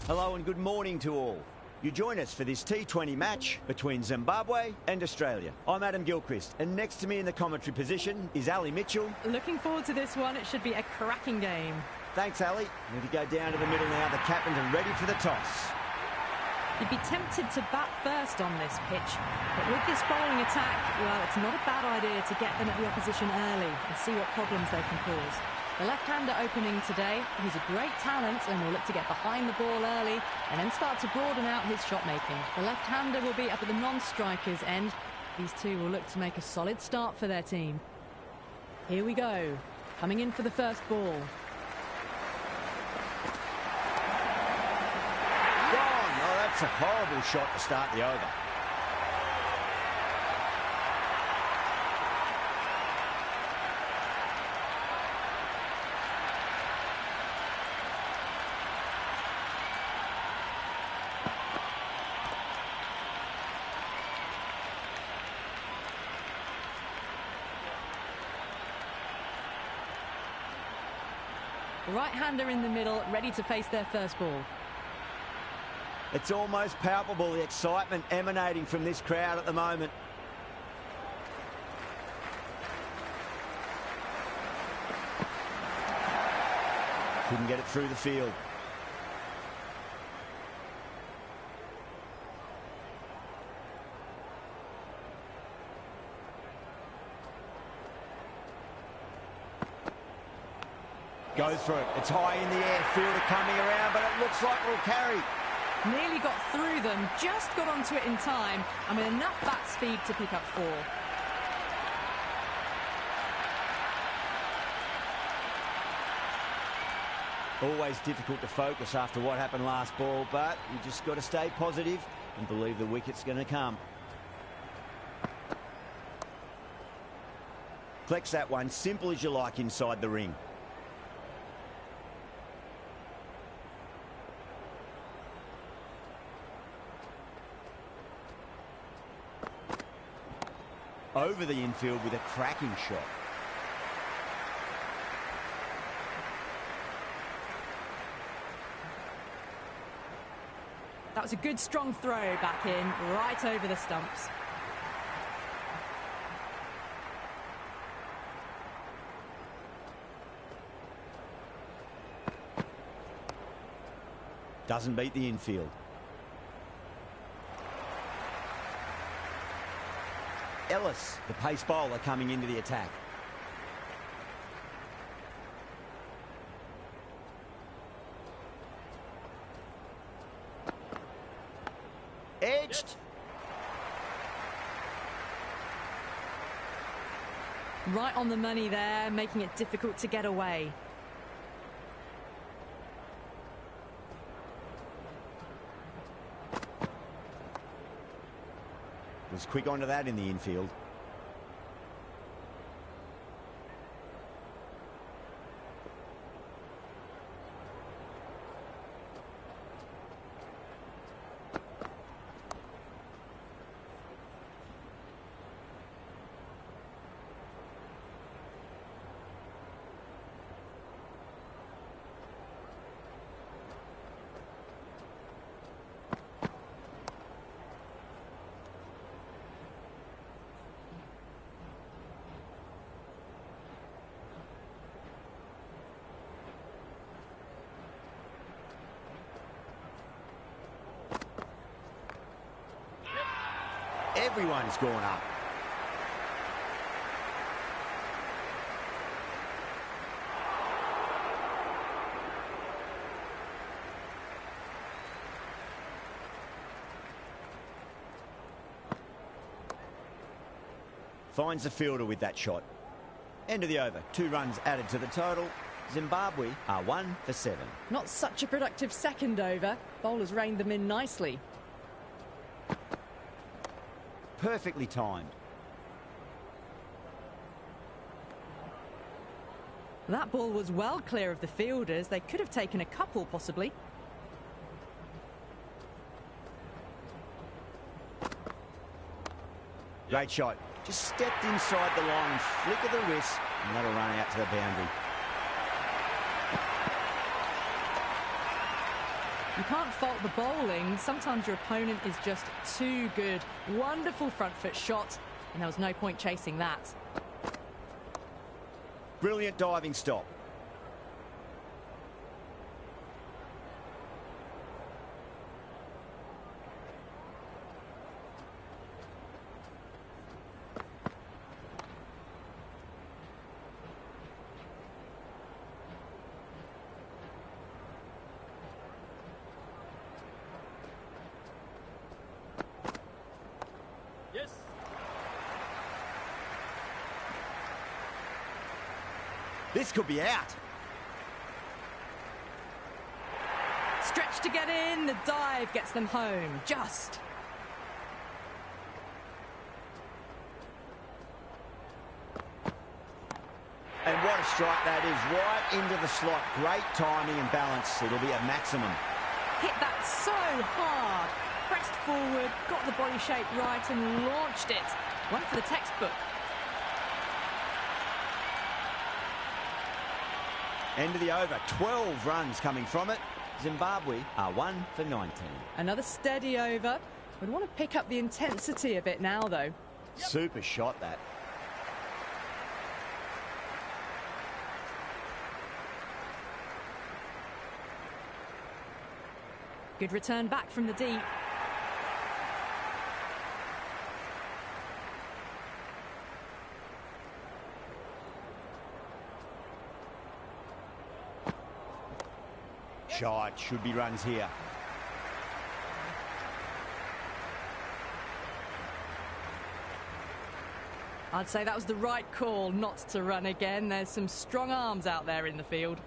Hello and good morning to all. You join us for this T20 match between Zimbabwe and Australia. I'm Adam Gilchrist, and next to me in the commentary position is Ali Mitchell. Looking forward to this one. It should be a cracking game. Thanks, Ali. Need to go down to the middle now. The captains are ready for the toss. You'd be tempted to bat first on this pitch, but with this bowling attack, well, it's not a bad idea to get them at the opposition early and see what problems they can cause. The left-hander opening today, he's a great talent and will look to get behind the ball early and then start to broaden out his shot-making. The left-hander will be up at the non-striker's end. These two will look to make a solid start for their team. Here we go, coming in for the first ball. Gone! Oh, that's a horrible shot to start the over. The right-hander in the middle, ready to face their first ball. It's almost palpable, the excitement emanating from this crowd at the moment. Couldn't get it through the field. Goes for it. It's high in the air. Fielder coming around, but it looks like it'll carry. Nearly got through them, just got onto it in time, and with enough bat speed to pick up 4. Always difficult to focus after what happened last ball, but you just got to stay positive and believe the wicket's going to come. Collects that one, simple as you like inside the ring. Over the infield with a cracking shot. That was a good strong throw back in, right over the stumps. Doesn't beat the infield. Ellis, the pace bowler, coming into the attack. Edged. Right on the money there, making it difficult to get away. Was quick onto that in the infield. Everyone's gone up. Finds the fielder with that shot. End of the over. 2 runs added to the total. Zimbabwe are 1 for 7. Not such a productive second over. Bowlers reined them in nicely. Perfectly timed. That ball was well clear of the fielders. They could have taken a couple, possibly. Great shot. Just stepped inside the line, flick of the wrist, and that'll run out to the boundary. You can't fault the bowling. Sometimes your opponent is just too good. Wonderful front foot shot, and there was no point chasing that. Brilliant diving stop. This could be out. Stretch to get in. The dive gets them home. Just. And what a strike that is. Right into the slot. Great timing and balance. It'll be a maximum. Hit that so hard. Pressed forward, got the body shape right and launched it. One for the textbook. End of the over. 12 runs coming from it. Zimbabwe are 1 for 19. Another steady over. Would want to pick up the intensity a bit now, though. Super shot, that. Good return back from the deep. Shot. Should be runs here. I'd say that was the right call not to run again. There's some strong arms out there in the field.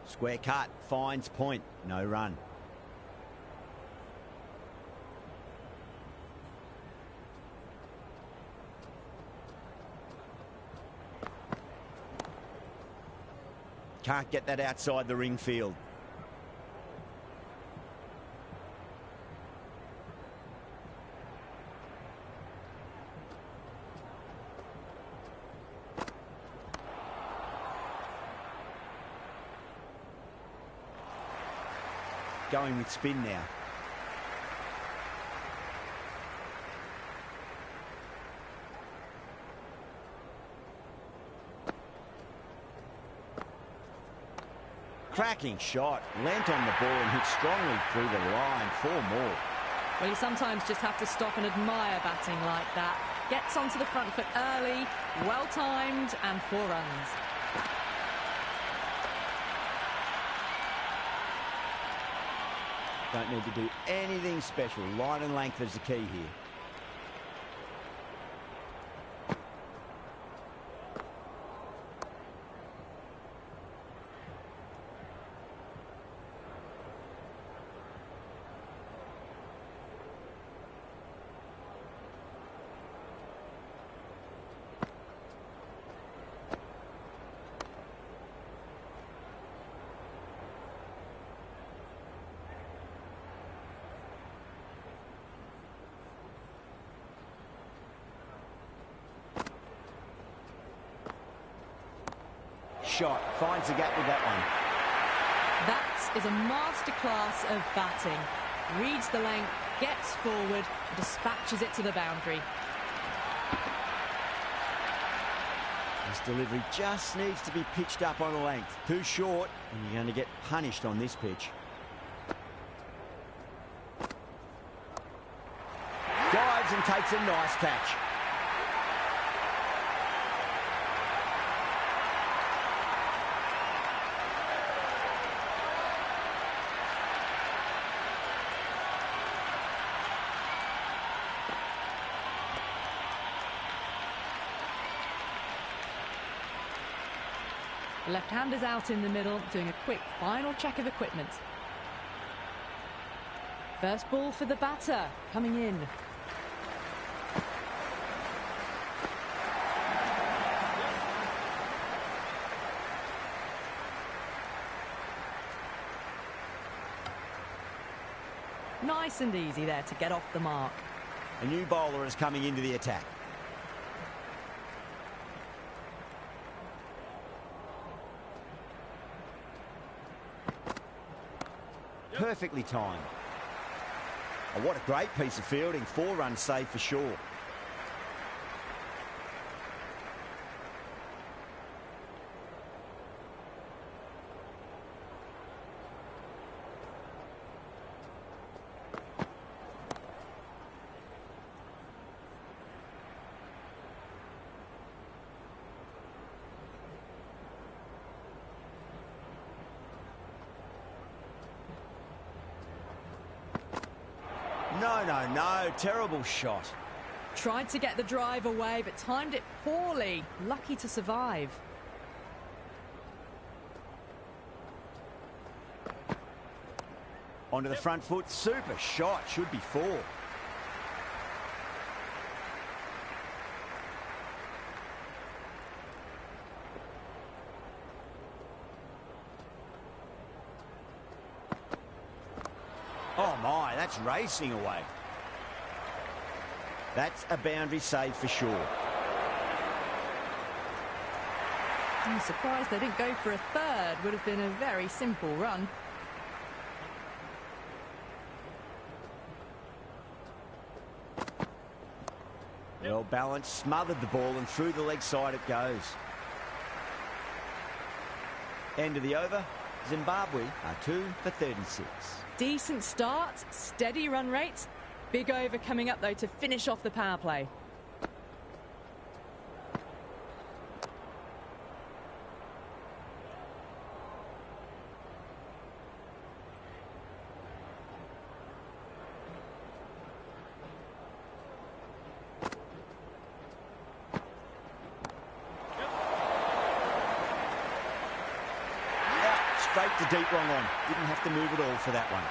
Square cut, finds point, no run. Can't get that outside the ring field. Going with spin now. Cracking shot, leant on the ball and hit strongly through the line. 4 more. Well, you sometimes just have to stop and admire batting like that. Gets onto the front foot early, well timed, and 4 runs. Don't need to do anything special. Line and length is the key here. Shot, finds the gap with that one. That is a masterclass of batting. Reads the length, gets forward, dispatches it to the boundary. This delivery just needs to be pitched up on a length. Too short, and you're going to get punished on this pitch. Dives and takes a nice catch. The left-hander's out in the middle, doing a quick final check of equipment. First ball for the batter, coming in. Nice and easy there to get off the mark. A new bowler is coming into the attack. Perfectly timed. Oh, what a great piece of fielding. 4 runs saved for sure. No, terrible shot. Tried to get the drive away, but timed it poorly. Lucky to survive. Onto the front foot, super shot, should be 4. Oh my, that's racing away. That's a boundary save for sure. I'm surprised they didn't go for a third. Would have been a very simple run. Well balanced, smothered the ball and through the leg side it goes. End of the over. Zimbabwe are 2 for 36. Decent start, steady run rate. Big over coming up, though, to finish off the power play. Yeah, straight to deep wrong on. Didn't have to move at all for that one.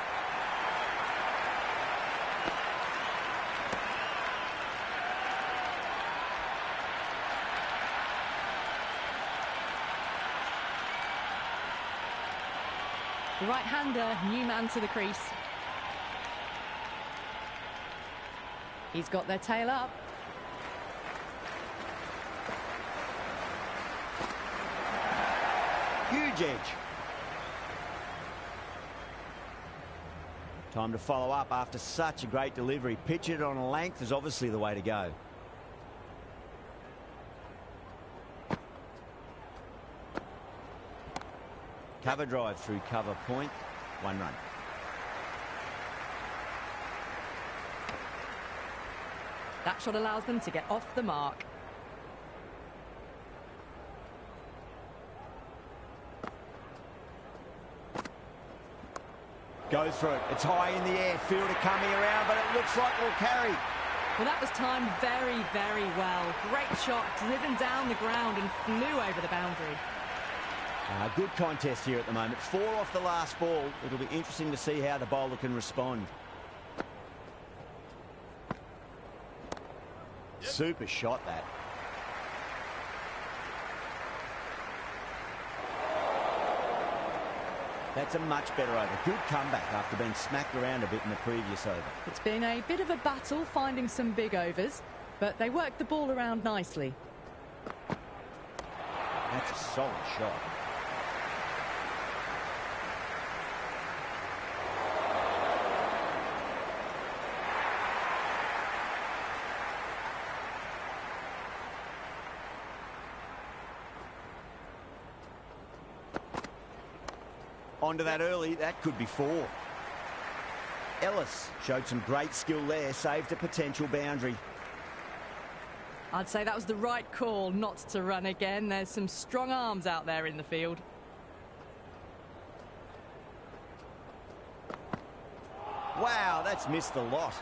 The right-hander, new man to the crease. He's got their tail up. Huge edge. Time to follow up after such a great delivery. Pitch it on a length is obviously the way to go. Cover drive through cover point. 1 run. That shot allows them to get off the mark. Goes for it. It's high in the air. Fielder coming around, but it looks like it'll carry. Well, that was timed very, very well. Great shot, driven down the ground and flew over the boundary. Good contest here at the moment. 4 off the last ball. It'll be interesting to see how the bowler can respond. Yep. Super shot, that. That's a much better over. Good comeback after being smacked around a bit in the previous over. It's been a bit of a battle finding some big overs, but they worked the ball around nicely. That's a solid shot. Onto that early, that could be 4. Ellis showed some great skill there, saved a potential boundary. I'd say that was the right call not to run again. There's some strong arms out there in the field. Wow, that's missed a lot.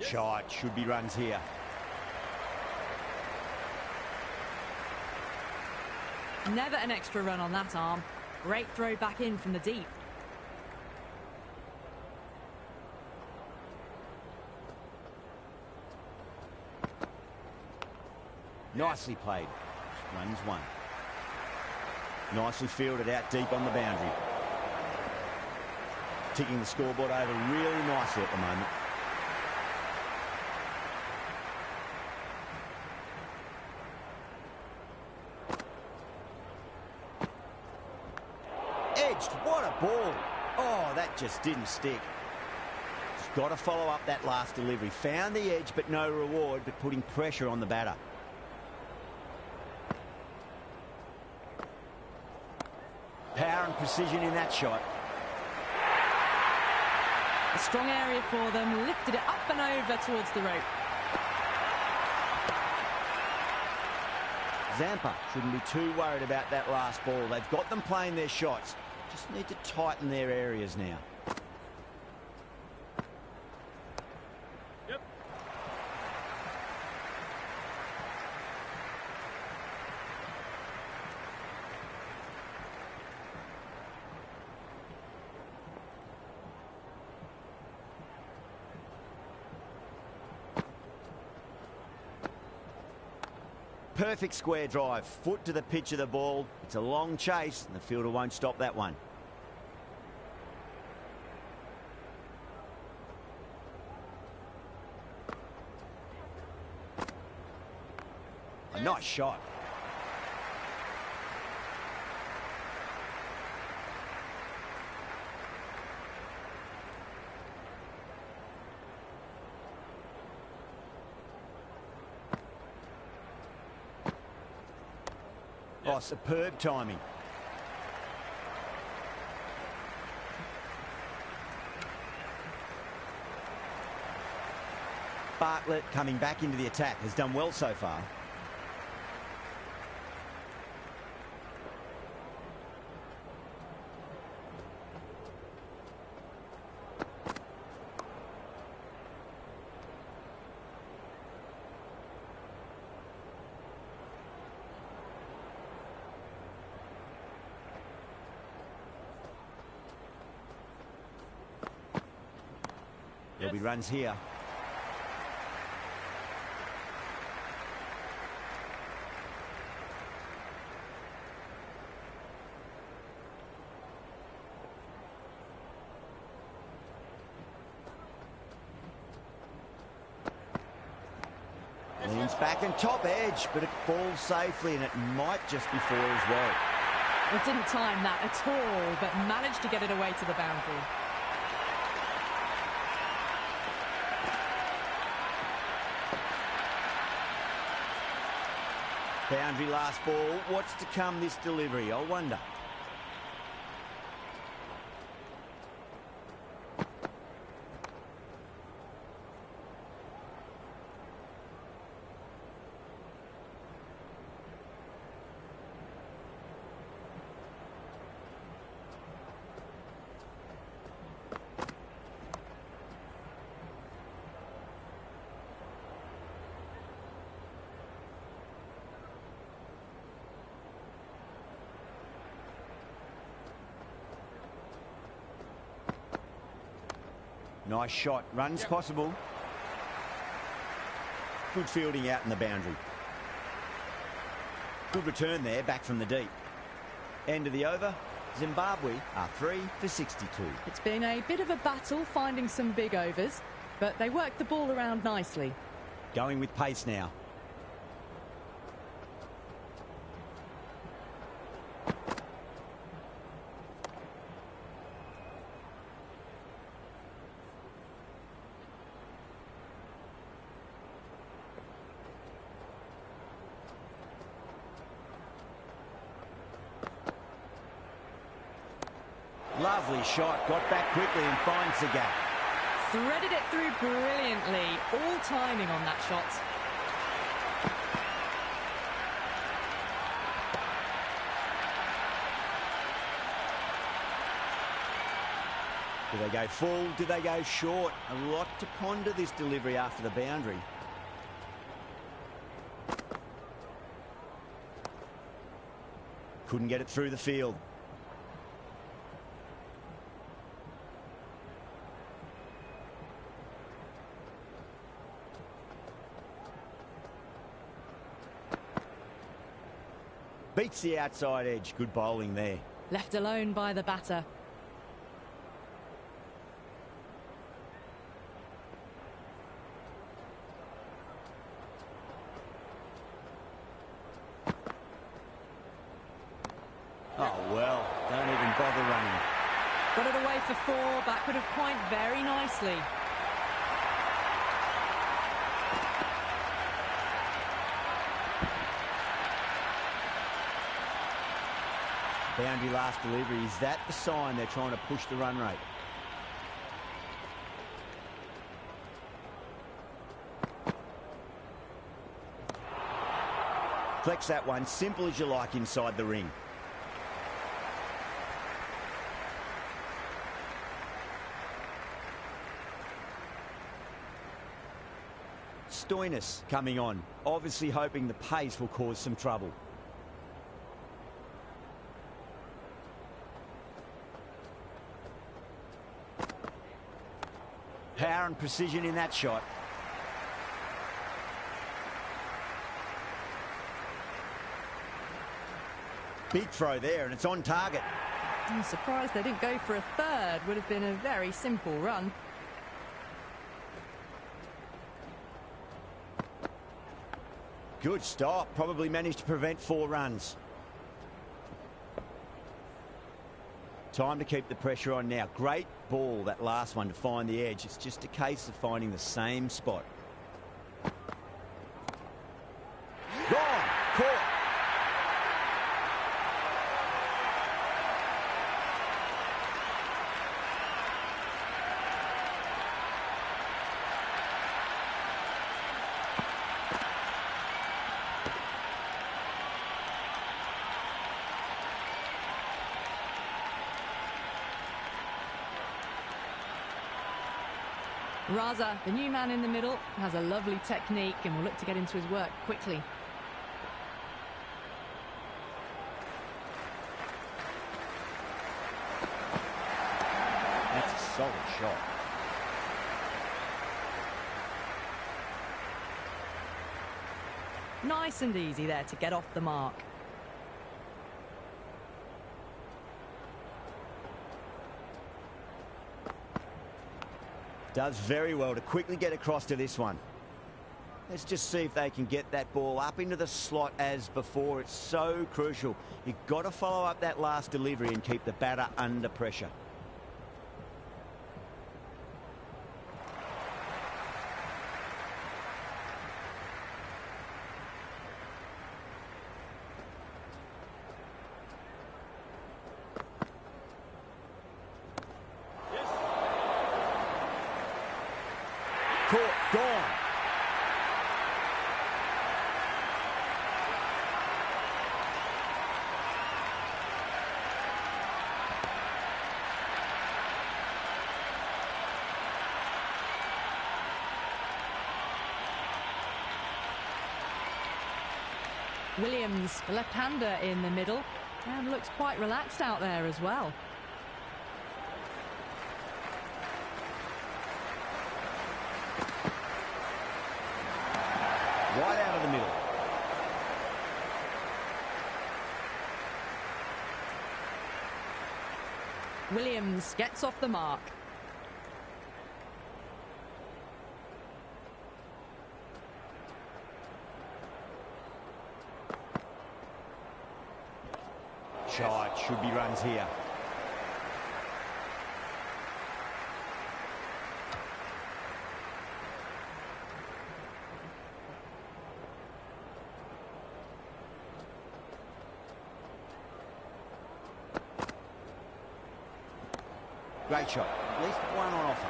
Shot, should be runs here. Never an extra run on that arm. Great throw back in from the deep. Nicely played. Runs one. Nicely fielded out deep on the boundary. Ticking the scoreboard over really nicely at the moment. Edged. What a ball. Oh, that just didn't stick. He's got to follow up that last delivery. Found the edge, but no reward, but putting pressure on the batter. Power and precision in that shot. A strong area for them, lifted it up and over towards the rope. Zampa shouldn't be too worried about that last ball. They've got them playing their shots. Just need to tighten their areas now. Perfect square drive, foot to the pitch of the ball. It's a long chase and the fielder won't stop that one. A nice shot. Oh, superb timing. Bartlett coming back into the attack has done well so far. There'll be runs here. Leans back and top edge, but it falls safely and it might just be four as well. It didn't time that at all, but managed to get it away to the boundary. Boundary last ball. What's to come this delivery? I wonder. Nice shot. Runs possible. Good fielding out in the boundary. Good return there, back from the deep. End of the over. Zimbabwe are 3 for 62. It's been a bit of a battle finding some big overs, but they worked the ball around nicely. Going with pace now. Lovely shot, got back quickly and finds the gap. Threaded it through brilliantly, all timing on that shot. Do they go full? Do they go short? A lot to ponder this delivery after the boundary. Couldn't get it through the field. Beats the outside edge. Good bowling there. Left alone by the batter. Oh, well, don't even bother running. Got it away for 4, backward of point very nicely. Boundary last delivery. Is that the sign they're trying to push the run rate? Flex that one, simple as you like inside the ring. Stoinis coming on, obviously hoping the pace will cause some trouble. Power and precision in that shot. Big throw there, and it's on target. I'm surprised they didn't go for a third. Would have been a very simple run. Good stop. Probably managed to prevent 4 runs. Time to keep the pressure on now. Great ball, that last one, to find the edge. It's just a case of finding the same spot. Gone. Caught. Raza, the new man in the middle, has a lovely technique and will look to get into his work quickly. That's a solid shot. Nice and easy there to get off the mark. Does very well to quickly get across to this one. Let's just see if they can get that ball up into the slot as before. It's so crucial. You've got to follow up that last delivery and keep the batter under pressure. Caught, gone. Williams, the left-hander in the middle, and looks quite relaxed out there as well. Right out of the middle. Williams gets off the mark. Shot, should be runs here. Great shot. At least one on offer.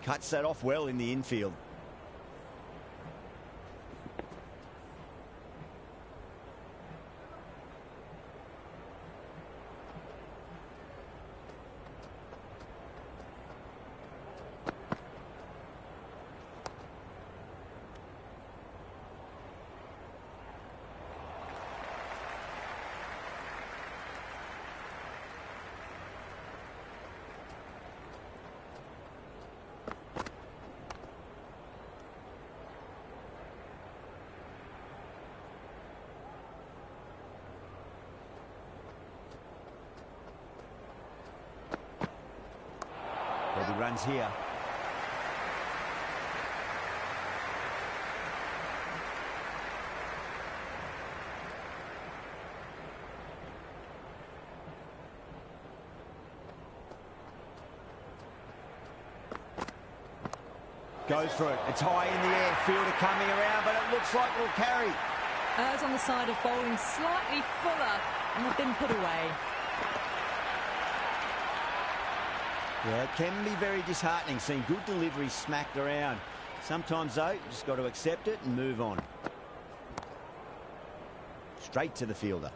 Cuts that off well in the infield. runs here. Goes for it. It's high in the air. Fielder coming around, but it looks like it'll carry. Errs on the side of bowling slightly fuller, and they've been put away. Yeah, it can be very disheartening seeing good delivery smacked around. Sometimes, though, you just got to accept it and move on. Straight to the fielder.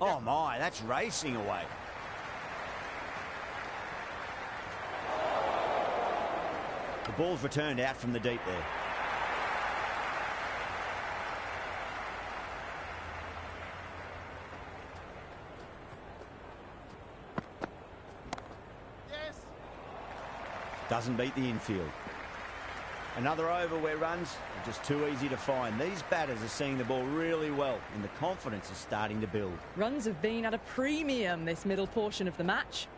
Oh my, that's racing away. The ball's returned out from the deep there. Yes. Doesn't beat the infield. Another over where runs are just too easy to find. These batters are seeing the ball really well, and the confidence is starting to build. Runs have been at a premium this middle portion of the match.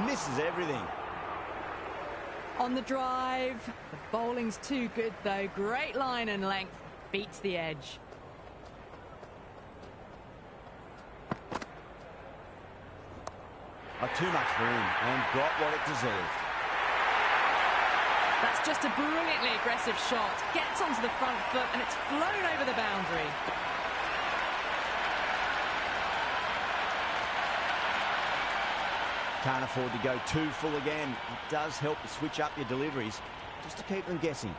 Misses everything. On the drive, the bowling's too good though. Great line and length, beats the edge. Too much room and got what it deserved. That's just a brilliantly aggressive shot. Gets onto the front foot and it's flown over the boundary. Can't afford to go too full again. It does help to switch up your deliveries just to keep them guessing.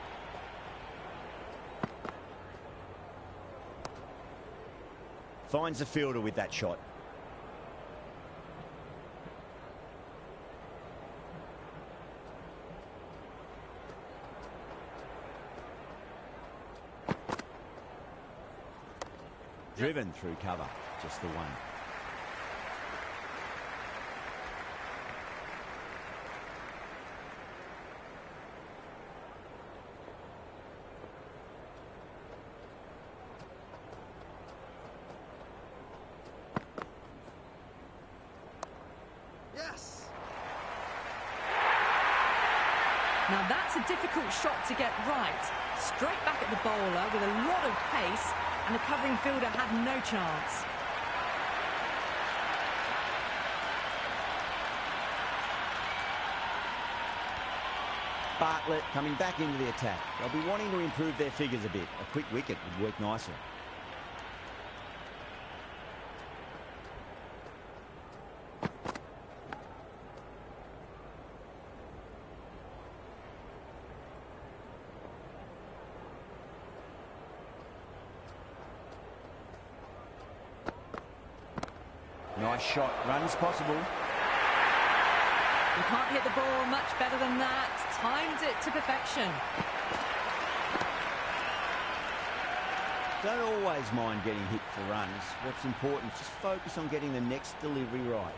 Finds the fielder with that shot. Driven through cover, just the one. Yes. Now that's a difficult shot to get right. Straight back at the bowler with a lot of pace, and the covering fielder had no chance. Bartlett coming back into the attack. They'll be wanting to improve their figures a bit. A quick wicket would work nicely. Nice shot. Runs possible. You can't hit the ball much better than that. Timed it to perfection. Don't always mind getting hit for runs. What's important is just focus on getting the next delivery right.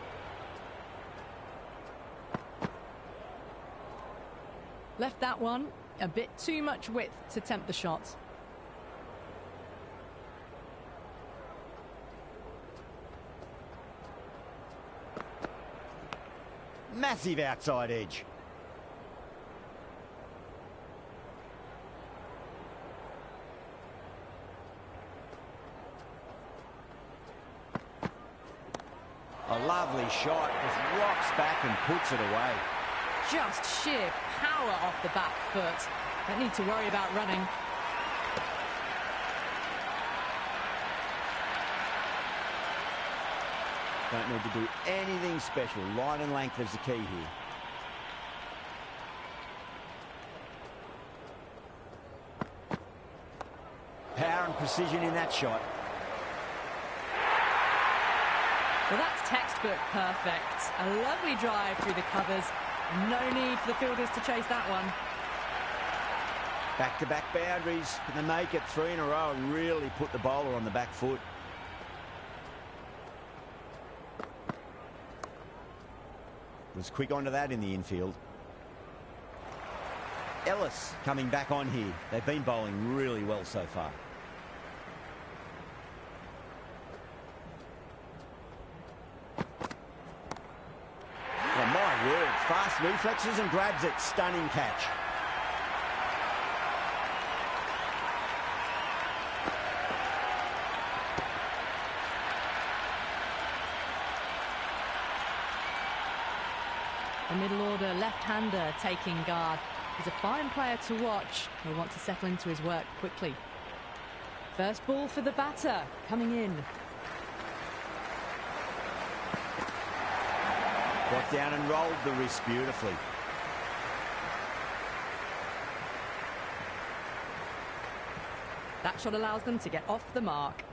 Left that one a bit too much width to tempt the shot. Massive outside edge. A lovely shot, just rocks back and puts it away. Just sheer power off the back foot. Don't need to worry about running. Don't need to do anything special. Line and length is the key here. Power and precision in that shot. Well, that's textbook perfect. A lovely drive through the covers. No need for the fielders to chase that one. Back-to-back boundaries. Can they make it 3 in a row and really put the bowler on the back foot? Was quick onto that in the infield. Ellis coming back on here. They've been bowling really well so far. Oh, my word. Fast reflexes and grabs it. Stunning catch. The middle order left-hander taking guard. He's a fine player to watch. He'll want to settle into his work quickly. First ball for the batter coming in. Got down and rolled the wrist beautifully. That shot allows them to get off the mark.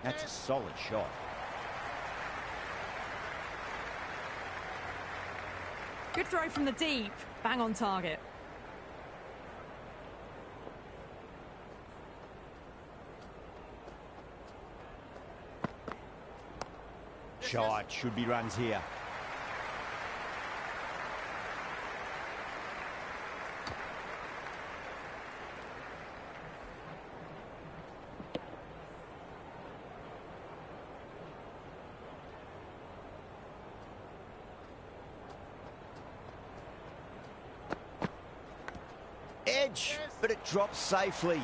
That's a solid shot. Good throw from the deep. Bang on target. Shot. Should be runs here. Edge, but it drops safely.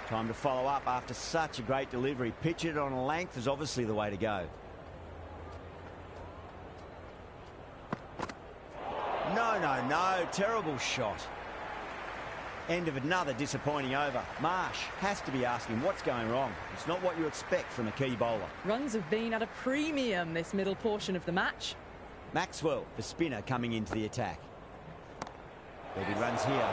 Time to follow up after such a great delivery. Pitch it on a length is obviously the way to go. No. Terrible shot. End of another disappointing over. Marsh has to be asking what's going wrong. It's not what you expect from a key bowler. Runs have been at a premium this middle portion of the match. Maxwell, the spinner, coming into the attack. There'll be runs here.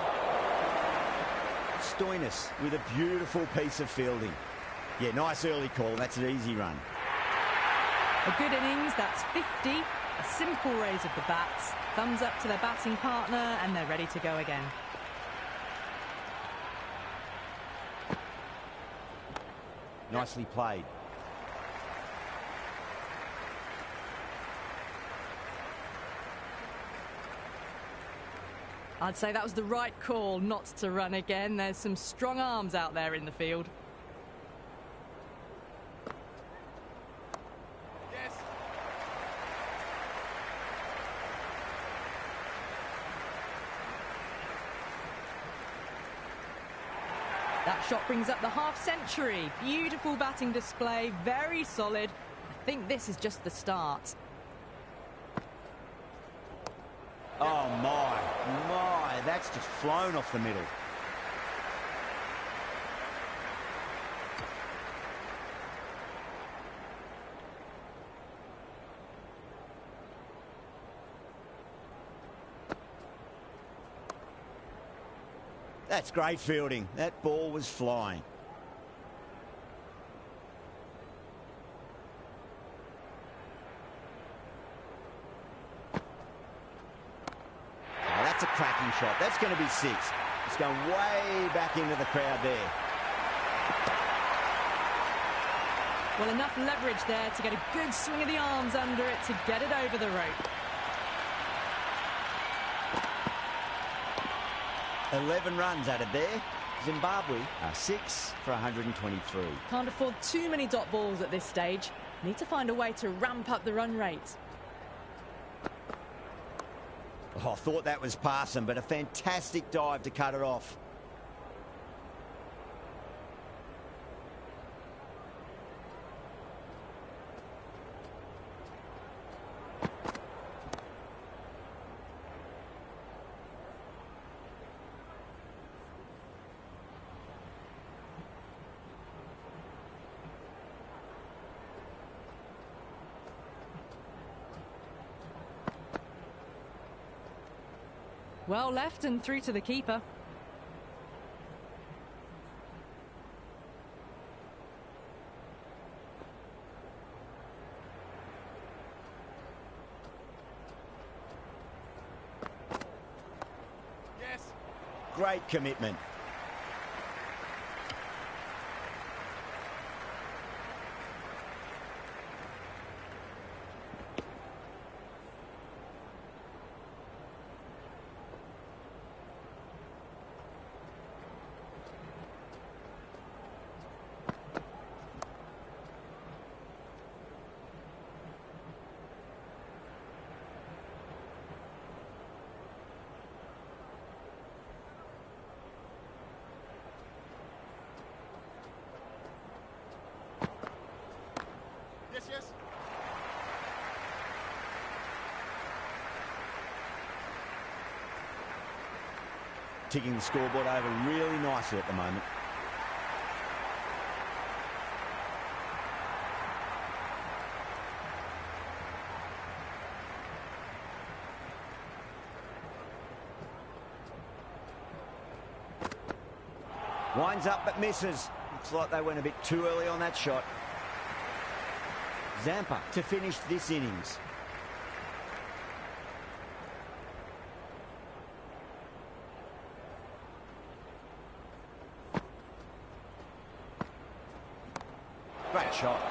Stoinis with a beautiful piece of fielding. Yeah, nice early call. That's an easy run. A good innings. That's 50. A simple raise of the bats. Thumbs up to their batting partner, and they're ready to go again. Nicely played. I'd say that was the right call not to run again. There's some strong arms out there in the field. Yes. That shot brings up the half-century. Beautiful batting display, very solid. I think this is just the start. Oh, my. That's just flown off the middle. That's great fielding. That ball was flying. That's a cracking shot. That's going to be 6. It's going way back into the crowd there. Well, enough leverage there to get a good swing of the arms under it to get it over the rope. 11 runs added there. Zimbabwe are 6 for 123. Can't afford too many dot balls at this stage. Need to find a way to ramp up the run rate. Oh, I thought that was passing, but a fantastic dive to cut it off. Well left and through to the keeper. Great commitment. Yes. Ticking the scoreboard over really nicely at the moment. Winds up but misses. Looks like they went a bit too early on that shot. Zampa to finish this innings. Great shot.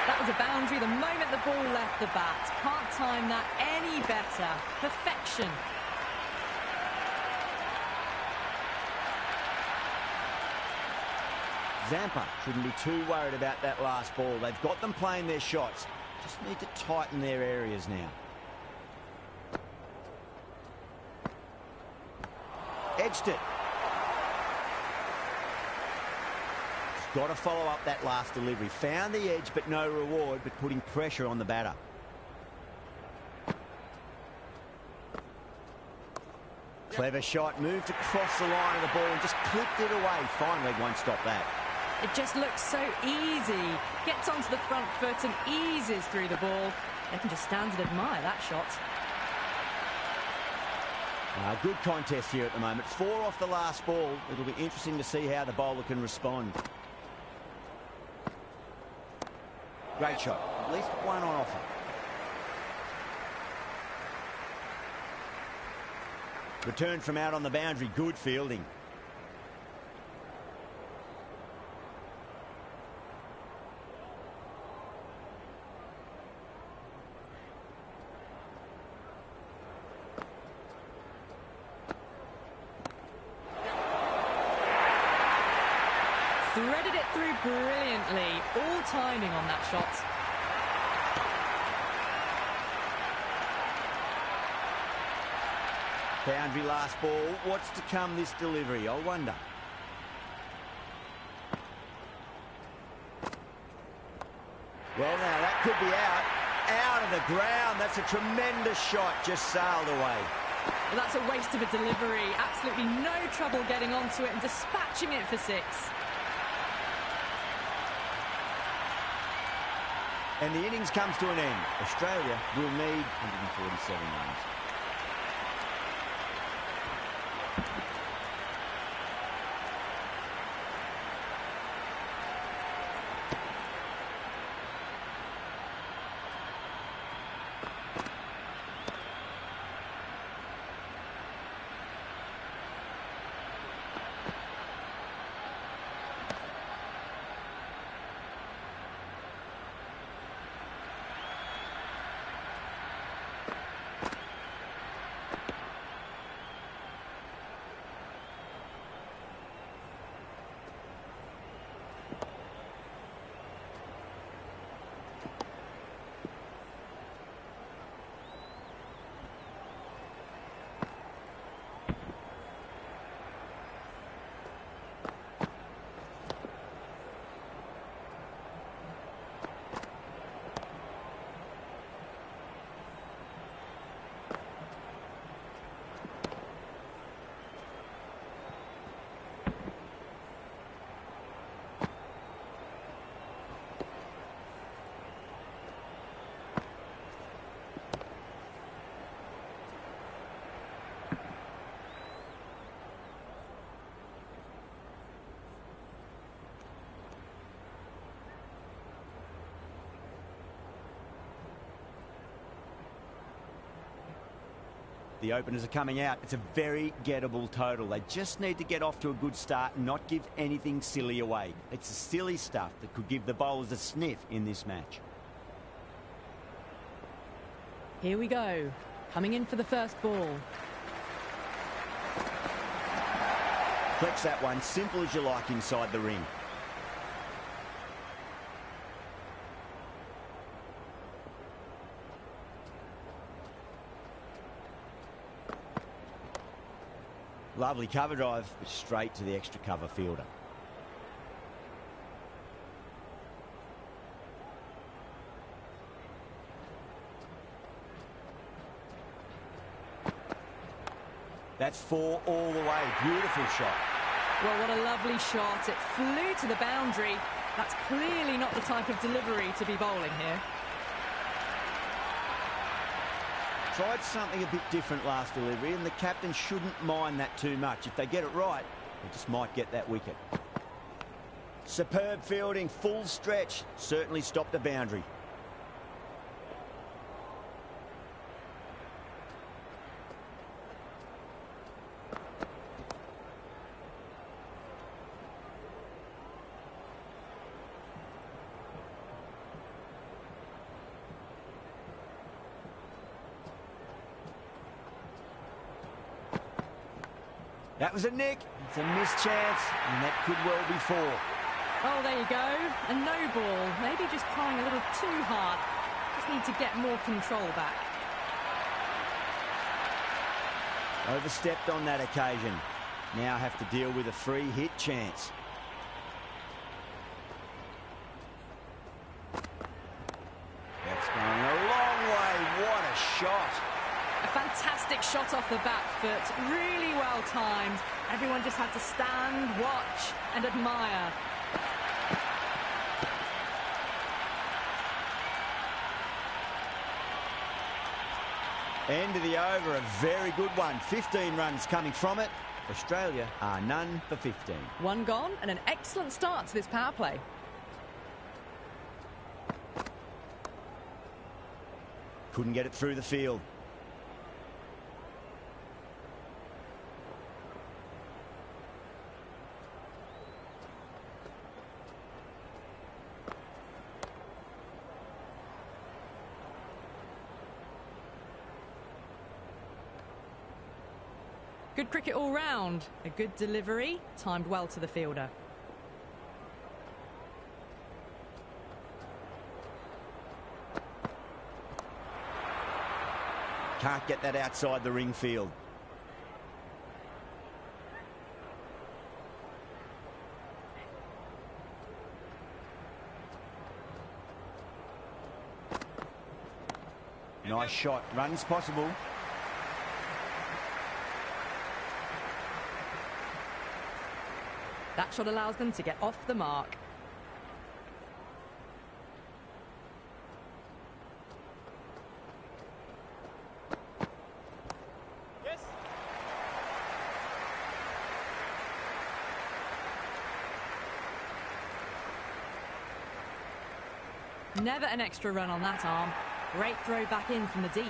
That was a boundary the moment the ball left the bat. Can't time that any better. Perfection. Zampa shouldn't be too worried about that last ball. They've got them playing their shots. Just need to tighten their areas now. Edged it. He's got to follow up that last delivery. Found the edge, but no reward, but putting pressure on the batter. Clever shot, moved across the line of the ball and just clipped it away. Fine leg won't stop that. It just looks so easy. Gets onto the front foot and eases through the ball. They can just stand and admire that shot. Good contest here at the moment. 4 off the last ball. It'll be interesting to see how the bowler can respond. Great shot. At least one on offer. Return from out on the boundary. Good fielding. Threaded it through brilliantly. All timing on that shot. Boundary last ball. What's to come this delivery? I wonder. Well, now that could be out. Out of the ground. That's a tremendous shot. Just sailed away. Well, that's a waste of a delivery. Absolutely no trouble getting onto it and dispatching it for 6. And the innings comes to an end. Australia will need 147 runs. The openers are coming out. It's a very gettable total. They just need to get off to a good start and not give anything silly away. It's the silly stuff that could give the bowlers a sniff in this match. Here we go. Coming in for the first ball. Flex that one, simple as you like inside the ring. Lovely cover drive, but straight to the extra cover fielder. That's 4 all the way. Beautiful shot. Well, what a lovely shot. It flew to the boundary. That's clearly not the type of delivery to be bowling here. Tried something a bit different last delivery, and the captain shouldn't mind that too much. If they get it right, they just might get that wicket. Superb fielding, full stretch. Certainly stopped the boundary. That was a nick. It's a missed chance, and that could well be 4. Oh, there you go. A no ball. Maybe just trying a little too hard. Just need to get more control back. Overstepped on that occasion. Now have to deal with a free hit chance. That's going a long way. What a shot. A fantastic shot off the back foot, really well timed. Everyone just had to stand, watch and admire. End of the over, a very good one. 15 runs coming from it. Australia are none for 15. 1 gone and an excellent start to this power play. Couldn't get it through the field. Good cricket all round. A good delivery, timed well to the fielder. Can't get that outside the ring field. Nice shot. Runs possible. That shot allows them to get off the mark. Yes. Never an extra run on that arm. Great throw back in from the deep.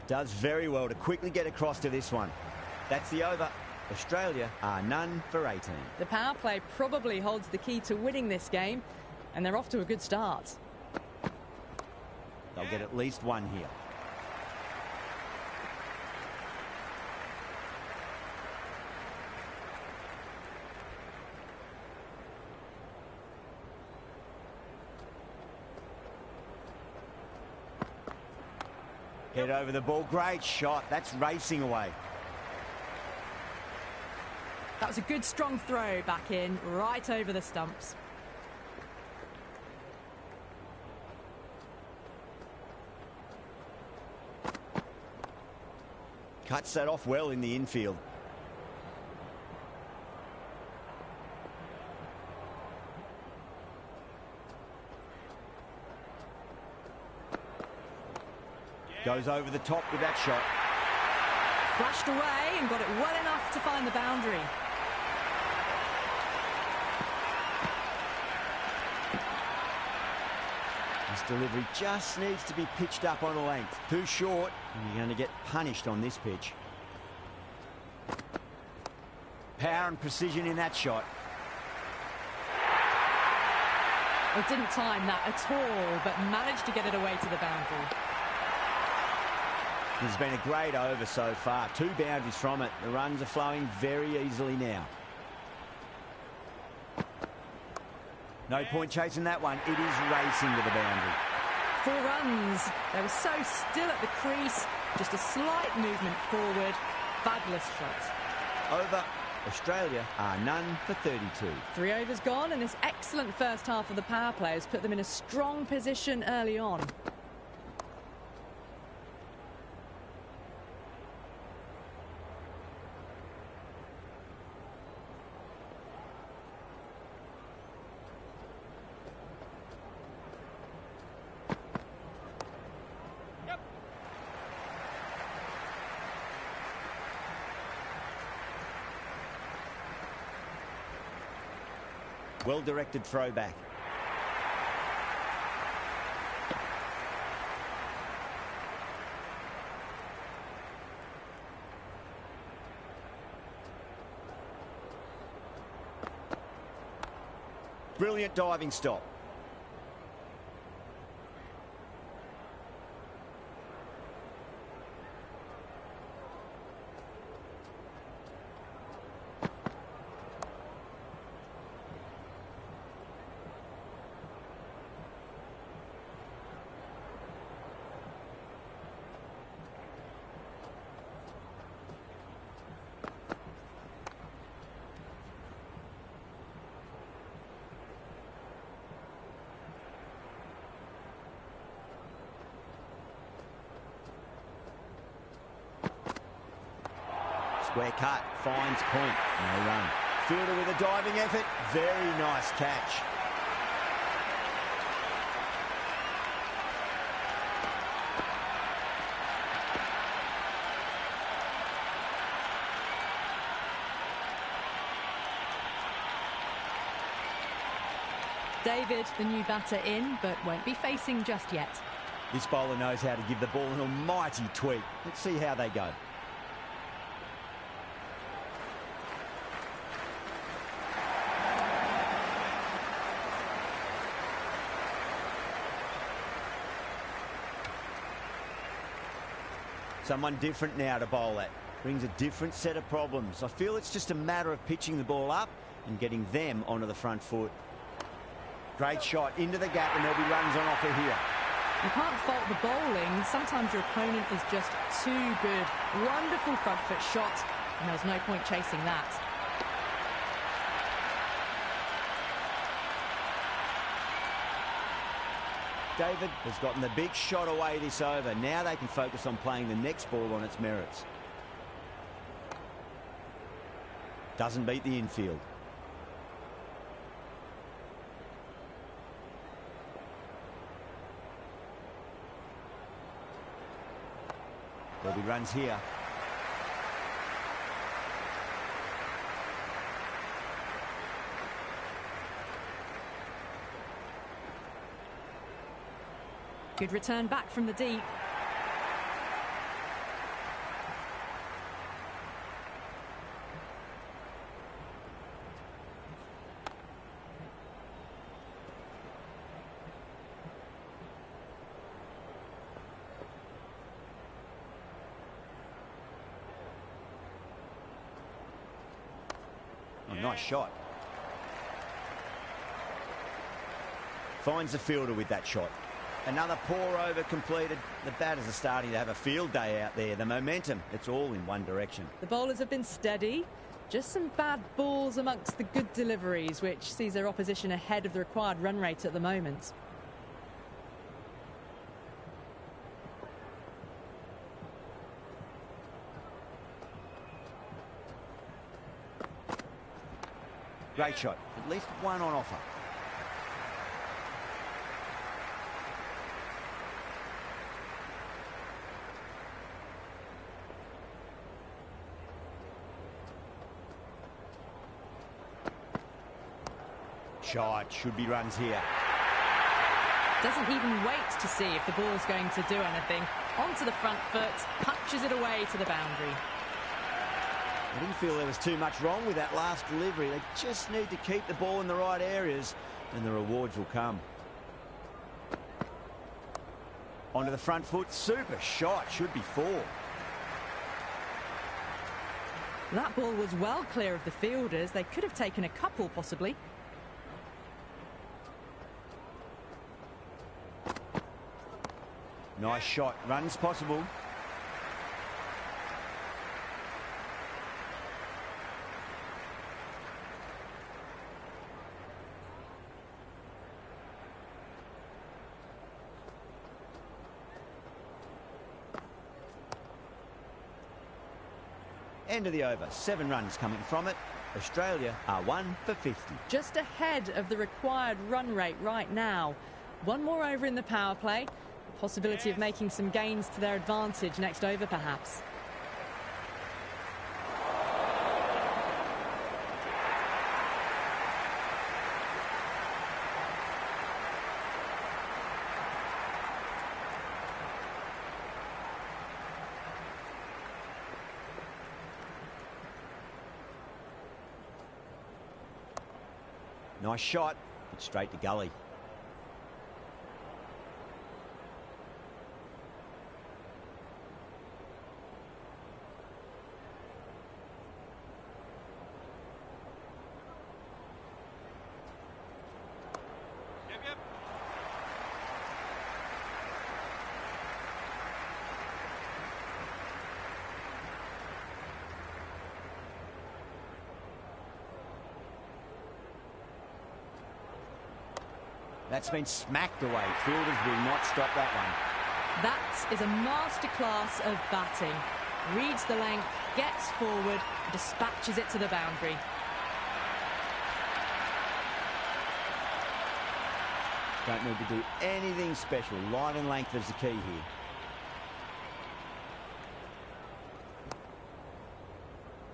Does very well to quickly get across to this one. That's the over. Australia are none for 18. The power play probably holds the key to winning this game, and they're off to a good start. They'll get at least 1 here. Head over the ball. Great shot. That's racing away. That was a good strong throw back in, right over the stumps. Cuts that off well in the infield. Goes over the top with that shot. Flashed away and got it well enough to find the boundary. delivery just needs to be pitched up on a length. Too short, and you're going to get punished on this pitch. Power and precision in that shot. It didn't time that at all, but managed to get it away to the boundary. It's been a great over so far. 2 boundaries from it. The runs are flowing very easily now. No point chasing that one. It is racing to the boundary. 4 runs. They were so still at the crease. Just a slight movement forward. Fabulous shot. Over. Australia are none for 32. 3 overs gone, and this excellent first half of the power play has put them in a strong position early on. Well-directed throwback. Brilliant diving stop. Square cut, finds point, no run. Fielder with a diving effort, very nice catch. David, the new batter in, but won't be facing just yet. This bowler knows how to give the ball an almighty tweak. Let's see how they go. Someone different now to bowl at. Brings a different set of problems. I feel it's just a matter of pitching the ball up and getting them onto the front foot. Great shot into the gap, and there'll be runs on offer here. You can't fault the bowling. Sometimes your opponent is just too good. Wonderful front foot shot, and there's no point chasing that. David has gotten the big shot away this over. Now they can focus on playing the next ball on its merits. Doesn't beat the infield. There'll be runs here. Good return back from the deep. Oh, nice shot. Finds the fielder with that shot. Another poor over completed. The batters are starting to have a field day out there. The momentum, it's all in one direction. The bowlers have been steady. Just some bad balls amongst the good deliveries, which sees their opposition ahead of the required run rate at the moment. Great shot. At least one on offer. Shot. Should be runs here. Doesn't even wait to see if the ball's going to do anything. Onto the front foot, punches it away to the boundary. I didn't feel there was too much wrong with that last delivery. They just need to keep the ball in the right areas and the rewards will come. Onto the front foot, super shot, should be 4. That ball was well clear of the fielders. They could have taken a couple, possibly. Nice shot, runs possible. End of the over, 7 runs coming from it. Australia are 1 for 50. Just ahead of the required run rate right now. One more over in the power play. The possibility of making some gains to their advantage next over, perhaps. Nice shot, but straight to gully. Yep. That's been smacked away. Fielders will not stop that one. That is a masterclass of batting. Reads the length, gets forward, dispatches it to the boundary. Don't need to do anything special. Line and length is the key here.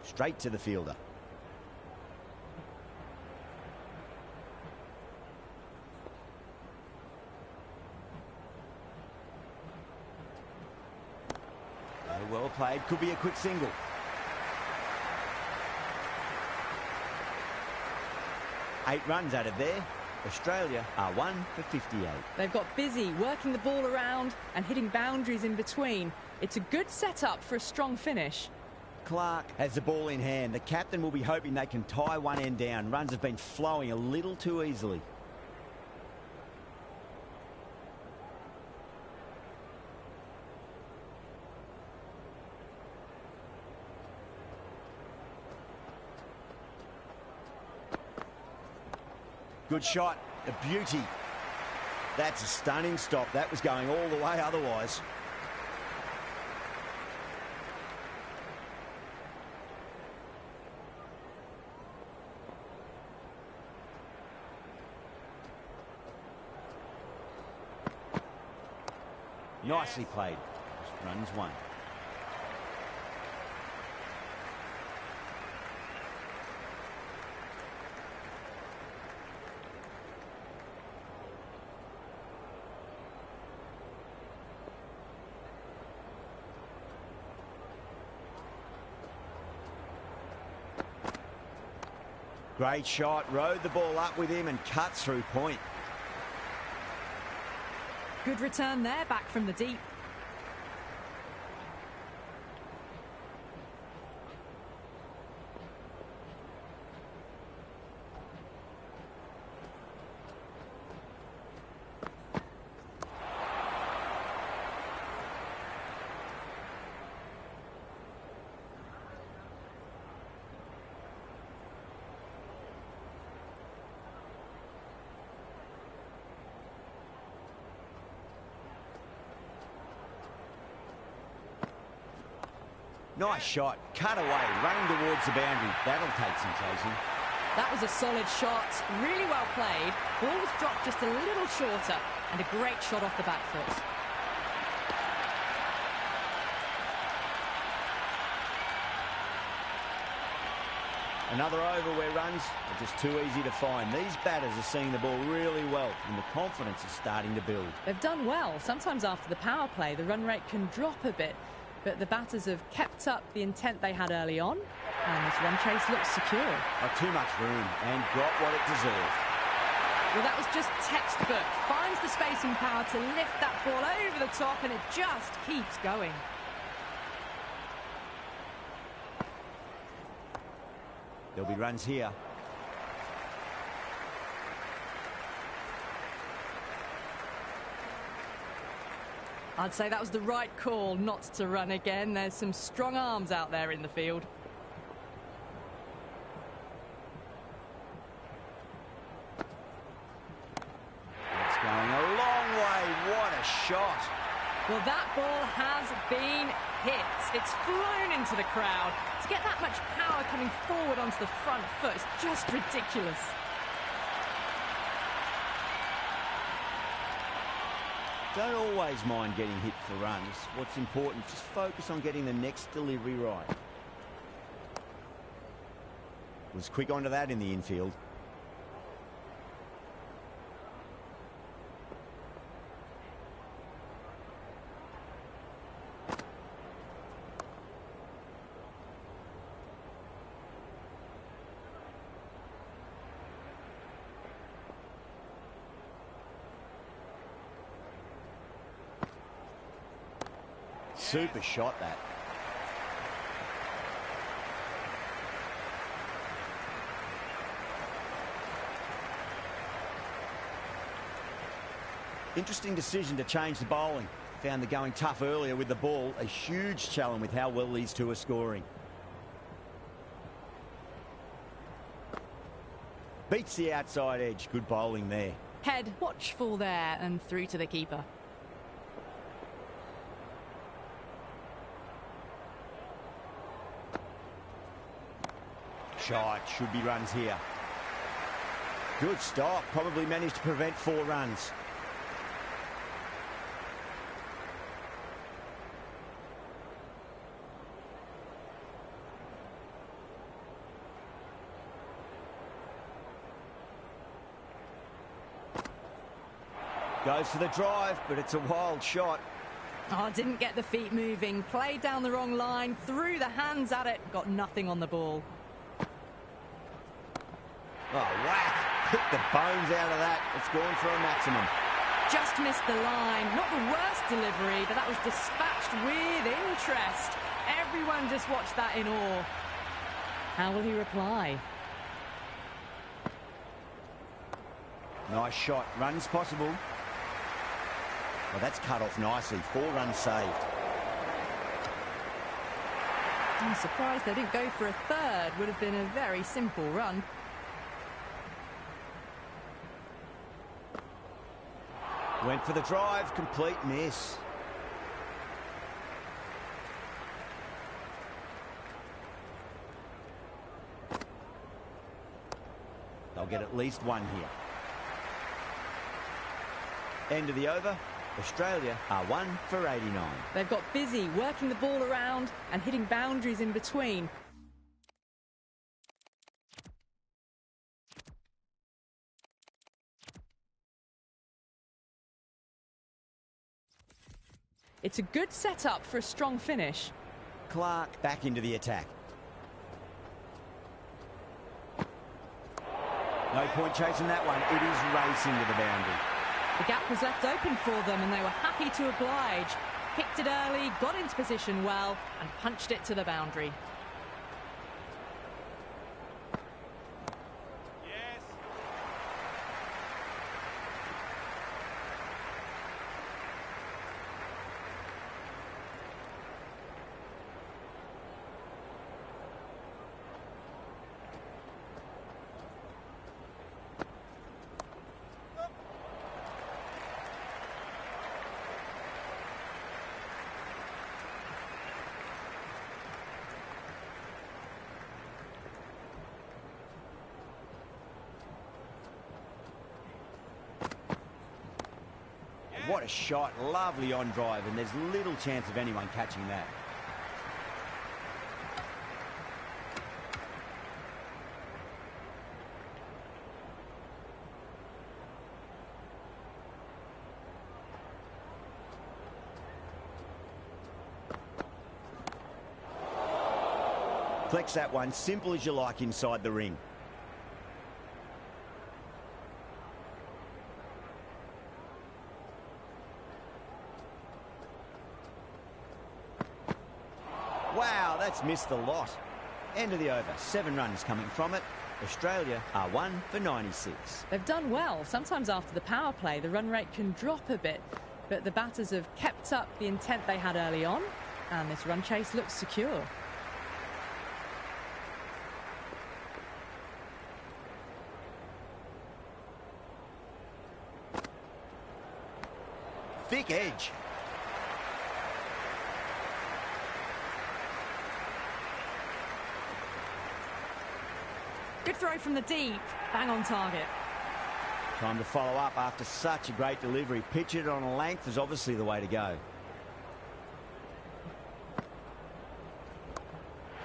Straight to the fielder. Well played, could be a quick single. Eight runs out of there. Australia are 1 for 58. They've got busy working the ball around and hitting boundaries in between. It's a good setup for a strong finish. Clark has the ball in hand. The captain will be hoping they can tie one end down. Runs have been flowing a little too easily. Good shot, a beauty. That's a stunning stop. That was going all the way otherwise. Nicely played. Runs 1. Great shot, rode the ball up with him and cuts through point. Good return there, back from the deep. Nice shot, cut away, running towards the boundary. That'll take some chasing. That was a solid shot, really well played. Ball was dropped just a little shorter, and a great shot off the back foot. Another over where runs are just too easy to find. These batters are seeing the ball really well, and the confidence is starting to build. They've done well. Sometimes after the power play, the run rate can drop a bit, but the batters have kept up the intent they had early on, and this run chase looks secure. Not too much room, and got what it deserved. Well, that was just textbook. Finds the space and power to lift that ball over the top, and it just keeps going. There'll be runs here. I'd say that was the right call not to run again. There's some strong arms out there in the field. It's going a long way. What a shot. Well, that ball has been hit. It's flown into the crowd. To get that much power coming forward onto the front foot is just ridiculous. Don't always mind getting hit for runs. What's important, just focus on getting the next delivery right. Was quick onto that in the infield. Super shot, that. Interesting decision to change the bowling. Found the going tough earlier with the ball. A huge challenge with how well these two are scoring. Beats the outside edge. Good bowling there. Head watchful there and through to the keeper. Shot, should be runs here. Good stop, probably managed to prevent 4 runs. Goes for the drive, but it's a wild shot. Oh, didn't get the feet moving, played down the wrong line, threw the hands at it, got nothing on the ball. Oh, whack! Hit the bones out of that. It's gone for a maximum. Just missed the line. Not the worst delivery, but that was dispatched with interest. Everyone just watched that in awe. How will he reply? Nice shot. Runs possible. Well, that's cut off nicely. 4 runs saved. I'm surprised they didn't go for a third. Would have been a very simple run. Went for the drive, complete miss. They'll get at least 1 here. End of the over. Australia are 1 for 89. They've got busy working the ball around and hitting boundaries in between. It's a good setup for a strong finish. Clark back into the attack. No point chasing that one. It is racing to the boundary. The gap was left open for them and they were happy to oblige. Picked it early, got into position well and punched it to the boundary. What a shot. Lovely on drive, and there's little chance of anyone catching that. Flex that one, simple as you like inside the ring. Wow, that's missed the lot. End of the over. 7 runs coming from it. Australia are 1 for 96. They've done well. Sometimes after the power play, the run rate can drop a bit, but the batters have kept up the intent they had early on, and this run chase looks secure. Thick edge. Good throw from the deep. Bang on target. Time to follow up after such a great delivery. Pitch it on a length is obviously the way to go.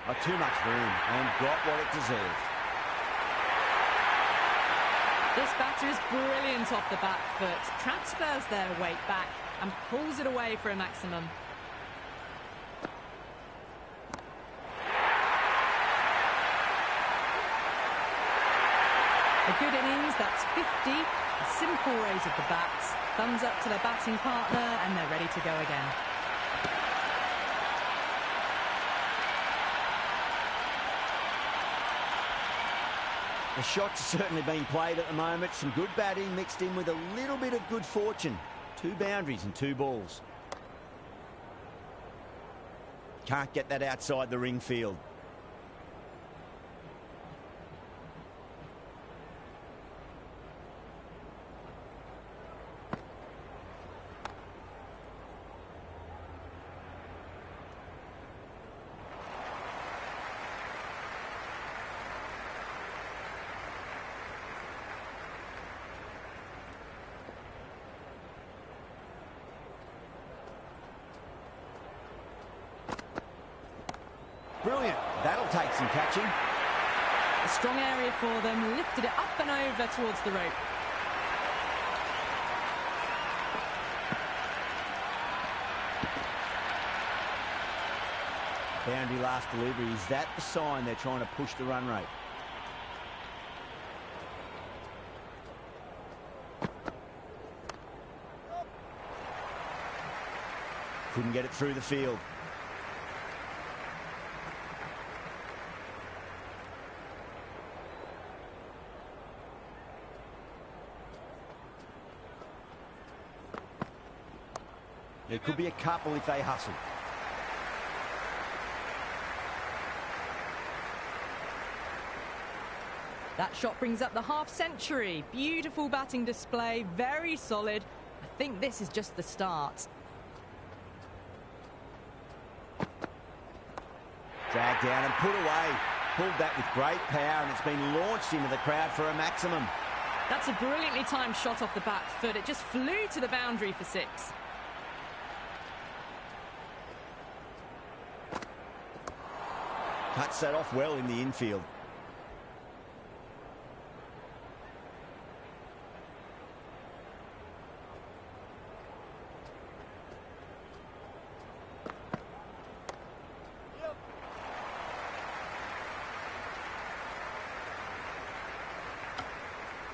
Not too much room and got what it deserved. This batter is brilliant off the back foot. Transfers their weight back and pulls it away for a maximum. A good innings, that's 50. A simple raise of the bats. Thumbs up to their batting partner, and they're ready to go again. The shot's certainly being played at the moment. Some good batting mixed in with a little bit of good fortune. 2 boundaries and 2 balls. Can't get that outside the ring field. Brilliant. That'll take some catching. A strong area for them. Lifted it up and over towards the rope. Boundary last delivery. Is that the sign they're trying to push the run rate? Couldn't get it through the field. There could be a couple if they hustle. That shot brings up the half-century. Beautiful batting display, very solid. I think this is just the start. Dragged down and put away. Pulled that with great power, and it's been launched into the crowd for a maximum. That's a brilliantly timed shot off the back foot. It just flew to the boundary for 6. Cuts that off well in the infield.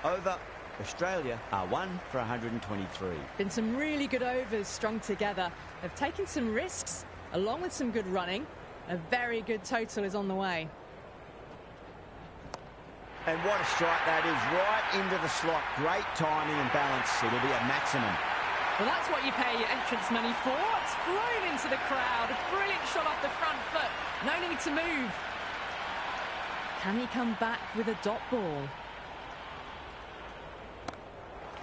Over. Australia are 1 for 123. Been some really good overs strung together. They've taken some risks along with some good running. A very good total is on the way. And what a strike that is, right into the slot. Great timing and balance. It'll be a maximum. Well, that's what you pay your entrance money for. It's flown into the crowd. A brilliant shot off the front foot. No need to move. Can he come back with a dot ball?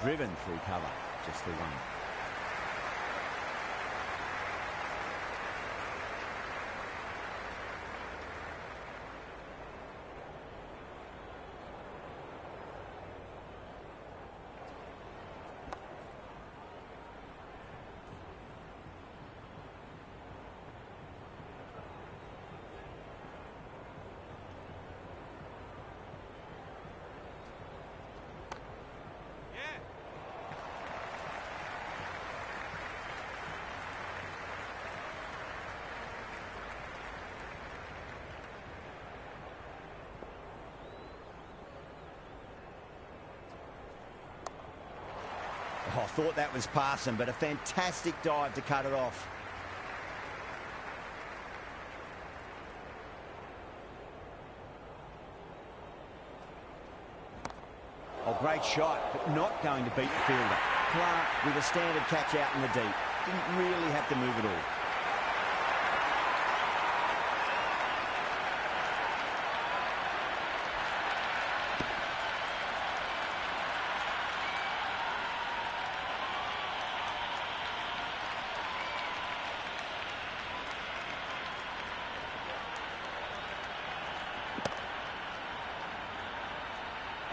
Driven through cover. Just the one. Oh, I thought that was passing, but a fantastic dive to cut it off. Oh, great shot, but not going to beat the fielder. Clark with a standard catch out in the deep. Didn't really have to move at all.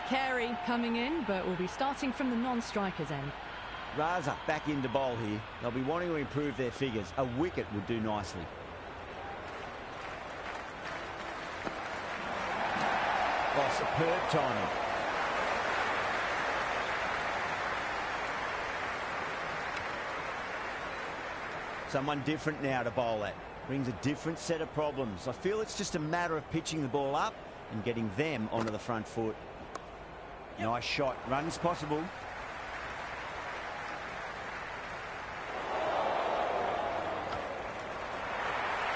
Carey coming in, but will be starting from the non-striker's end. Raza back into bowl here. They'll be wanting to improve their figures. A wicket would do nicely. Oh, superb timing. Someone different now to bowl at. Brings a different set of problems. I feel it's just a matter of pitching the ball up and getting them onto the front foot. Nice shot. Runs possible.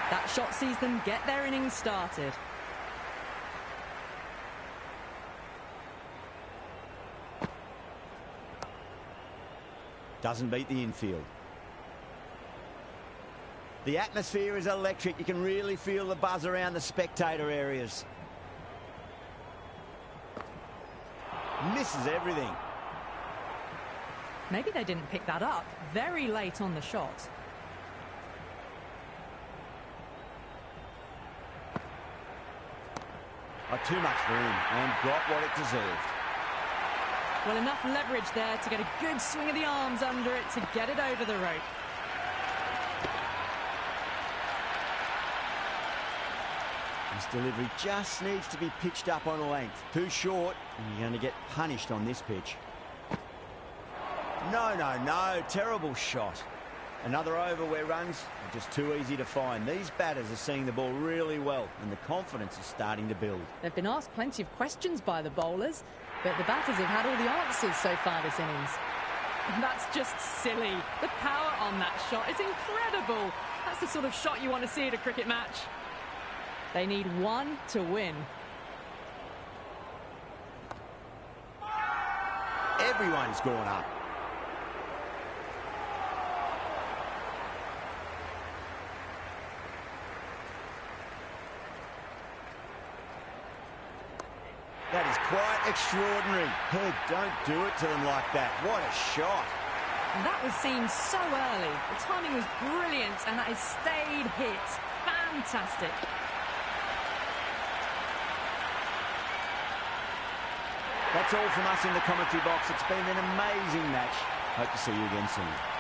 That shot sees them get their innings started. Doesn't beat the infield. The atmosphere is electric. You can really feel the buzz around the spectator areas. Misses everything. Maybe they didn't pick that up very late on the shot. Oh, too much room and got what it deserved. Well, enough leverage there to get a good swing of the arms under it to get it over the rope. His delivery just needs to be pitched up on a length. Too short, and you're going to get punished on this pitch. No, no, no. Terrible shot. Another over where runs are just too easy to find. These batters are seeing the ball really well, and the confidence is starting to build. They've been asked plenty of questions by the bowlers, but the batters have had all the answers so far this innings. And that's just silly. The power on that shot is incredible. That's the sort of shot you want to see at a cricket match. They need one to win. Everyone's gone up. That is quite extraordinary. Head, don't do it to them like that. What a shot. That was seen so early. The timing was brilliant, and that is stayed hit. Fantastic. That's all from us in the commentary box. It's been an amazing match. Hope to see you again soon.